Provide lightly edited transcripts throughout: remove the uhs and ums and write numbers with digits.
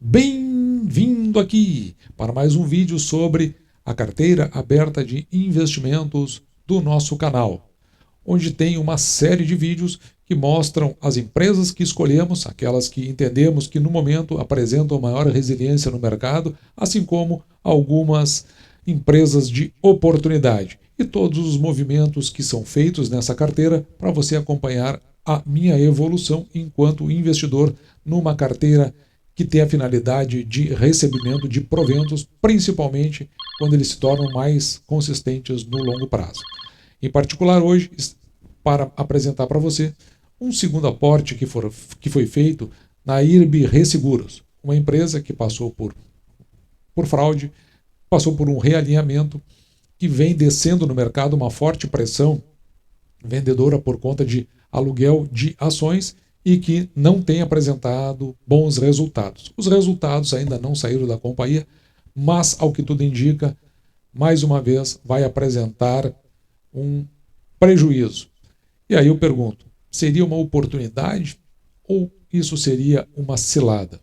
Bem-vindo aqui para mais um vídeo sobre a carteira aberta de investimentos do nosso canal, onde tem uma série de vídeos que mostram as empresas que escolhemos, aquelas que entendemos que no momento apresentam maior resiliência no mercado, assim como algumas empresas de oportunidade e todos os movimentos que são feitos nessa carteira para você acompanhar a minha evolução enquanto investidor numa carteira que tem a finalidade de recebimento de proventos, principalmente quando eles se tornam mais consistentes no longo prazo. Em particular, hoje, para apresentar para você um segundo aporte que foi feito na IRB Resseguros, uma empresa que passou por fraude, passou por um realinhamento, que vem descendo no mercado uma forte pressão vendedora por conta de aluguel de ações e que não tem apresentado bons resultados. Os resultados ainda não saíram da companhia, mas, ao que tudo indica, mais uma vez vai apresentar um prejuízo. E aí eu pergunto, seria uma oportunidade ou isso seria uma cilada?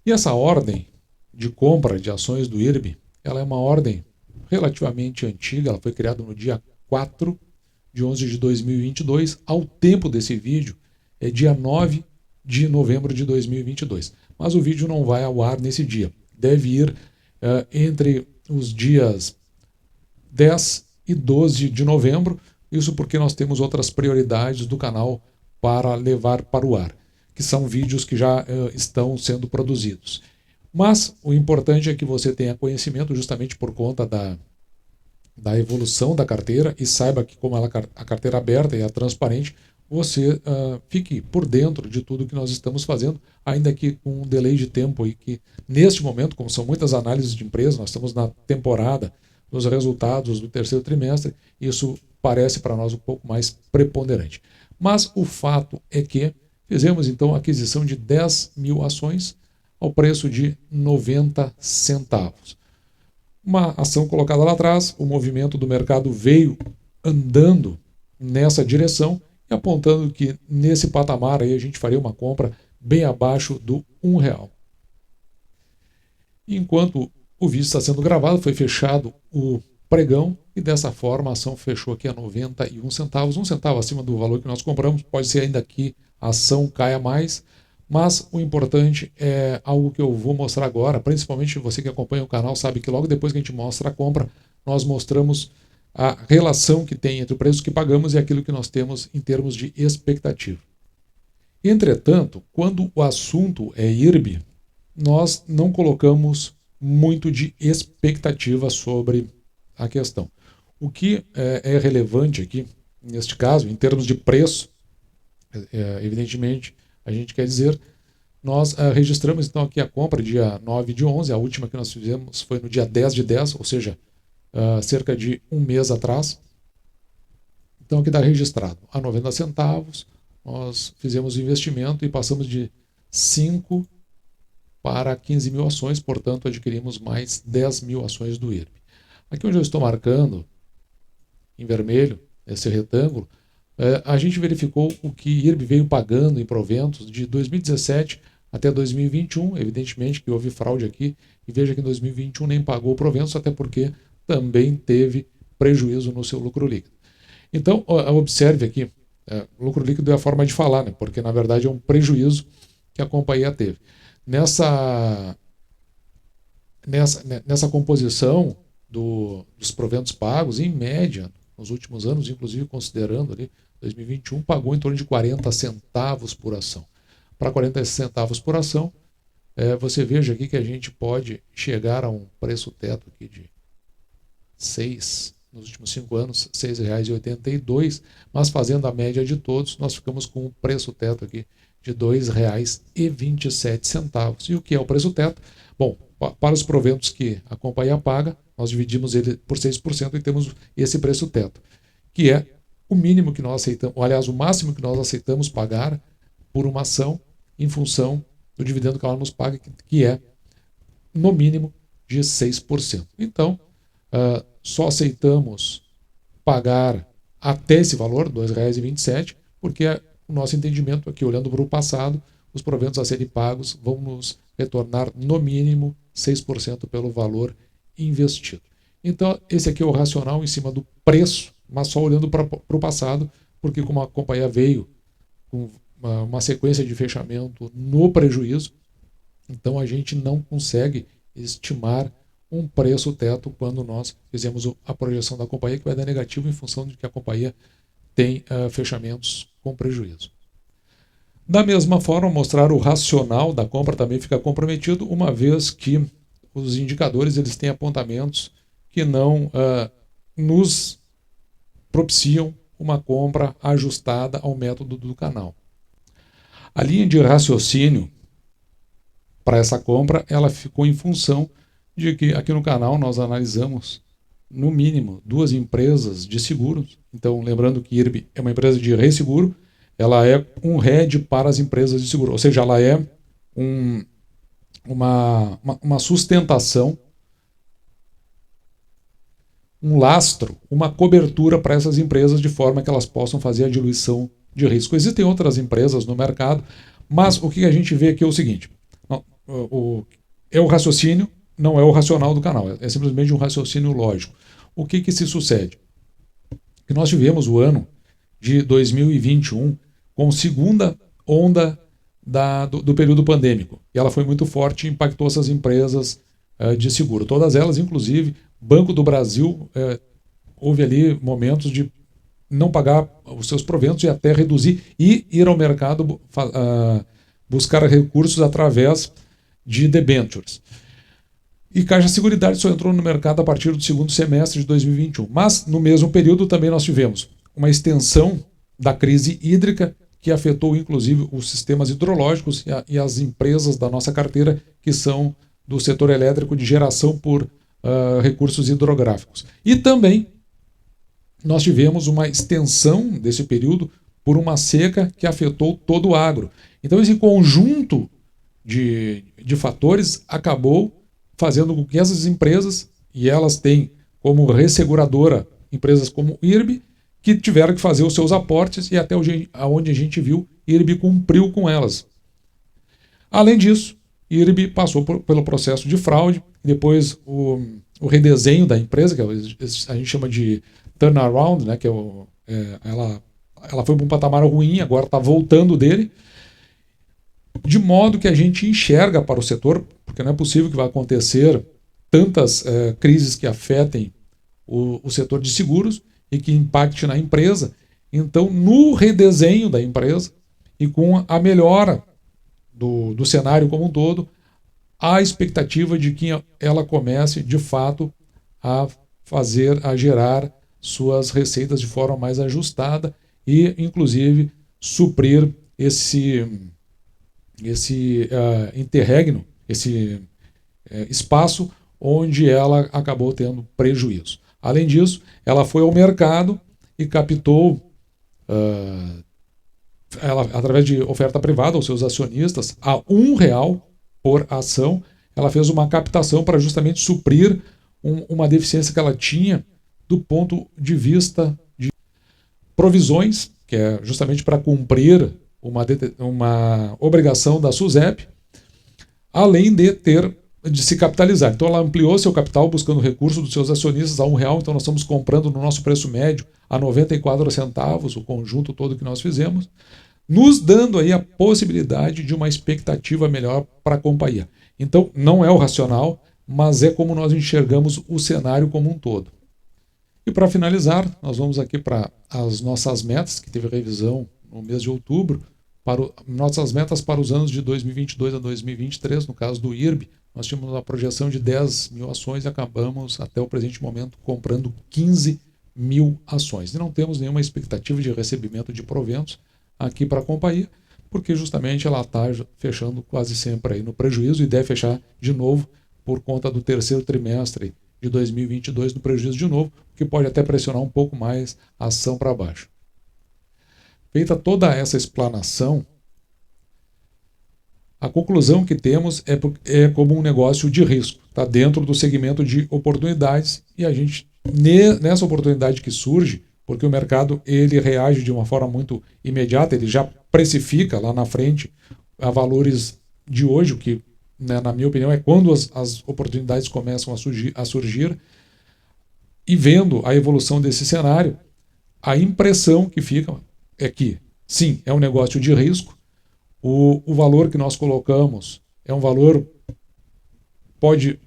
E essa ordem de compra de ações do IRB, ela é uma ordem relativamente antiga, ela foi criada no dia 4 de 11 de 2022, ao tempo desse vídeo é dia 9 de novembro de 2022. Mas o vídeo não vai ao ar nesse dia. Deve ir entre os dias 10 e 12 de novembro, isso porque nós temos outras prioridades do canal para levar para o ar, que são vídeos que já estão sendo produzidos. Mas o importante é que você tenha conhecimento justamente por conta da evolução da carteira e saiba que como a carteira aberta e é transparente, você fique por dentro de tudo que nós estamos fazendo, ainda que com um delay de tempo e que neste momento, como são muitas análises de empresa, nós estamos na temporada dos resultados do terceiro trimestre, isso parece para nós um pouco mais preponderante. Mas o fato é que fizemos então a aquisição de 10 mil ações ao preço de 90 centavos. Uma ação colocada lá atrás, o movimento do mercado veio andando nessa direção e apontando que nesse patamar aí a gente faria uma compra bem abaixo do R$1. Enquanto o vídeo está sendo gravado, foi fechado o pregão e dessa forma a ação fechou aqui a 91 centavos, 1 centavo acima do valor que nós compramos. Pode ser ainda que a ação caia mais, mas o importante é algo que eu vou mostrar agora, principalmente você que acompanha o canal sabe que logo depois que a gente mostra a compra, nós mostramos a relação que tem entre o preço que pagamos e aquilo que nós temos em termos de expectativa. Entretanto, quando o assunto é IRB, nós não colocamos muito de expectativa sobre a questão. O que é relevante aqui, neste caso, em termos de preço, evidentemente, a gente quer dizer, nós registramos então aqui a compra dia 9 de 11, a última que nós fizemos foi no dia 10 de 10, ou seja, cerca de um mês atrás. Então aqui está registrado a 90 centavos, nós fizemos o investimento e passamos de 5 para 15 mil ações, portanto adquirimos mais 10 mil ações do IRB. Aqui onde eu estou marcando em vermelho, esse retângulo, a gente verificou o que IRB veio pagando em proventos de 2017 até 2021, evidentemente que houve fraude aqui, e veja que em 2021 nem pagou proventos, até porque também teve prejuízo no seu lucro líquido. Então, observe aqui, lucro líquido é a forma de falar, né? Porque na verdade é um prejuízo que a companhia teve. Nessa composição dos proventos pagos, em média, nos últimos anos, inclusive considerando ali 2021, pagou em torno de 40 centavos por ação. Para 40 centavos por ação, você veja aqui que a gente pode chegar a um preço teto aqui de 6, nos últimos 5 anos, R$ 6,82, mas fazendo a média de todos, nós ficamos com um preço teto aqui de R$ 2,27. E o que é o preço teto? Bom, para os proventos que a companhia paga, nós dividimos ele por 6% e temos esse preço teto, que é o mínimo que nós aceitamos, ou, aliás, o máximo que nós aceitamos pagar por uma ação em função do dividendo que ela nos paga, que é, no mínimo, de 6%. Então, só aceitamos pagar até esse valor, R$ 2,27, porque o nosso entendimento aqui, olhando para o passado, os proventos a serem pagos vão nos retornar no mínimo 6% pelo valor investido. Então, esse aqui é o racional em cima do preço, mas só olhando para o passado, porque como a companhia veio com uma sequência de fechamento no prejuízo, então a gente não consegue estimar um preço teto quando nós fizemos a projeção da companhia, que vai dar negativo em função de que a companhia tem fechamentos com prejuízo. Da mesma forma, mostrar o racional da compra também fica comprometido, uma vez que os indicadores eles têm apontamentos que não nos propiciam uma compra ajustada ao método do canal. A linha de raciocínio para essa compra ela ficou em função de que aqui no canal nós analisamos no mínimo 2 empresas de seguros. Então, lembrando que IRB é uma empresa de resseguro, ela é um hedge para as empresas de seguro, ou seja, ela é uma sustentação, um lastro, uma cobertura para essas empresas de forma que elas possam fazer a diluição de risco. Existem outras empresas no mercado, mas o que a gente vê aqui é o seguinte, é o raciocínio, não é o racional do canal, é simplesmente um raciocínio lógico. O que se sucede? Que nós tivemos o ano de 2021 com segunda onda do período pandêmico. E ela foi muito forte e impactou essas empresas de seguro. Todas elas, inclusive, Banco do Brasil, houve ali momentos de não pagar os seus proventos e até reduzir e ir ao mercado buscar recursos através de debentures. E Caixa Seguridade só entrou no mercado a partir do segundo semestre de 2021. Mas, no mesmo período, também nós tivemos uma extensão da crise hídrica, que afetou, inclusive, os sistemas hidrológicos e as empresas da nossa carteira, que são do setor elétrico de geração por recursos hidrográficos. E também nós tivemos uma extensão desse período por uma seca que afetou todo o agro. Então, esse conjunto de fatores acabou fazendo com que essas empresas, e elas têm como resseguradora empresas como IRB, que tiveram que fazer os seus aportes e até onde a gente viu, IRB cumpriu com elas. Além disso, IRB passou pelo processo de fraude, depois o redesenho da empresa, que a gente chama de turnaround, né, que ela foi para um patamar ruim, agora está voltando dele, de modo que a gente enxerga para o setor, porque não é possível que vai acontecer tantas crises que afetem o setor de seguros e que impacte na empresa. Então, no redesenho da empresa e com a melhora do cenário como um todo, há a expectativa de que ela comece, de fato, a gerar suas receitas de forma mais ajustada e, inclusive, suprir esse interregno, esse espaço onde ela acabou tendo prejuízo. Além disso, ela foi ao mercado e captou, através de oferta privada aos seus acionistas, a R$1 por ação, ela fez uma captação para justamente suprir uma deficiência que ela tinha do ponto de vista de provisões, que é justamente para cumprir uma obrigação da SUSEP, além de se capitalizar. Então ela ampliou seu capital buscando recurso dos seus acionistas a R$1, então nós estamos comprando no nosso preço médio a 94 centavos, o conjunto todo que nós fizemos, nos dando aí a possibilidade de uma expectativa melhor para a companhia. Então não é o racional, mas é como nós enxergamos o cenário como um todo. E para finalizar, nós vamos aqui para as nossas metas, que teve revisão no mês de outubro, nossas metas para os anos de 2022 a 2023, no caso do IRB, nós tínhamos uma projeção de 10 mil ações e acabamos, até o presente momento, comprando 15 mil ações. E não temos nenhuma expectativa de recebimento de proventos aqui para a companhia, porque justamente ela está fechando quase sempre aí no prejuízo e deve fechar de novo por conta do terceiro trimestre de 2022 no prejuízo de novo, que pode até pressionar um pouco mais a ação para baixo. Feita toda essa explanação, a conclusão que temos é como um negócio de risco, está dentro do segmento de oportunidades e a gente, nessa oportunidade que surge, porque o mercado ele reage de uma forma muito imediata, ele já precifica lá na frente a valores de hoje, o que né, na minha opinião, é quando as oportunidades começam a surgir, e vendo a evolução desse cenário, a impressão que fica é que, sim, é um negócio de risco, o valor que nós colocamos é um valor, pode,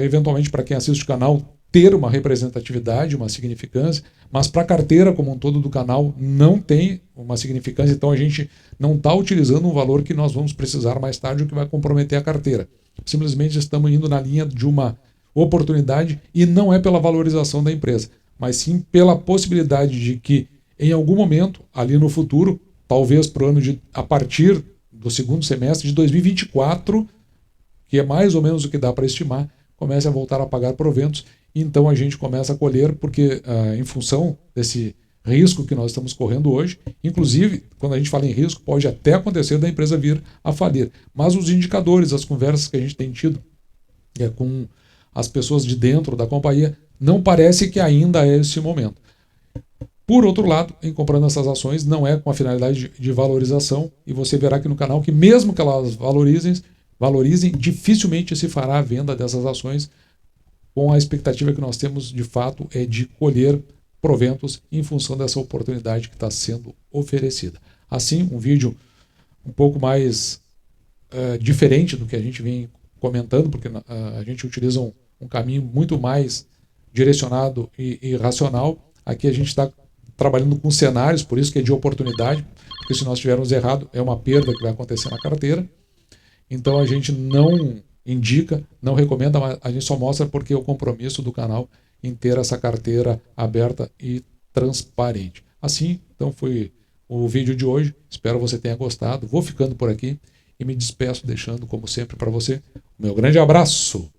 eventualmente, para quem assiste o canal, ter uma representatividade, uma significância, mas para a carteira como um todo do canal não tem uma significância, então a gente não está utilizando um valor que nós vamos precisar mais tarde, o que vai comprometer a carteira. Simplesmente estamos indo na linha de uma oportunidade, e não é pela valorização da empresa, mas sim pela possibilidade de que, em algum momento, ali no futuro, talvez para o ano a partir do segundo semestre de 2024, que é mais ou menos o que dá para estimar, comece a voltar a pagar proventos, e então a gente começa a colher, porque em função desse risco que nós estamos correndo hoje, inclusive, quando a gente fala em risco, pode até acontecer da empresa vir a falir, mas os indicadores, as conversas que a gente tem tido com as pessoas de dentro da companhia, não parece que ainda é esse momento. Por outro lado, em comprando essas ações, não é com a finalidade de valorização, e você verá aqui no canal que mesmo que elas valorizem, dificilmente se fará a venda dessas ações, com a expectativa que nós temos de fato é de colher proventos em função dessa oportunidade que está sendo oferecida. Assim, um vídeo um pouco mais diferente do que a gente vem comentando, porque a gente utiliza um caminho muito mais direcionado e racional. Aqui a gente está trabalhando com cenários, por isso que é de oportunidade, porque se nós estivermos errado, é uma perda que vai acontecer na carteira. Então a gente não indica, não recomenda, mas a gente só mostra porque é o compromisso do canal em ter essa carteira aberta e transparente. Assim, então foi o vídeo de hoje. Espero você tenha gostado. Vou ficando por aqui e me despeço deixando, como sempre, para você o meu grande abraço.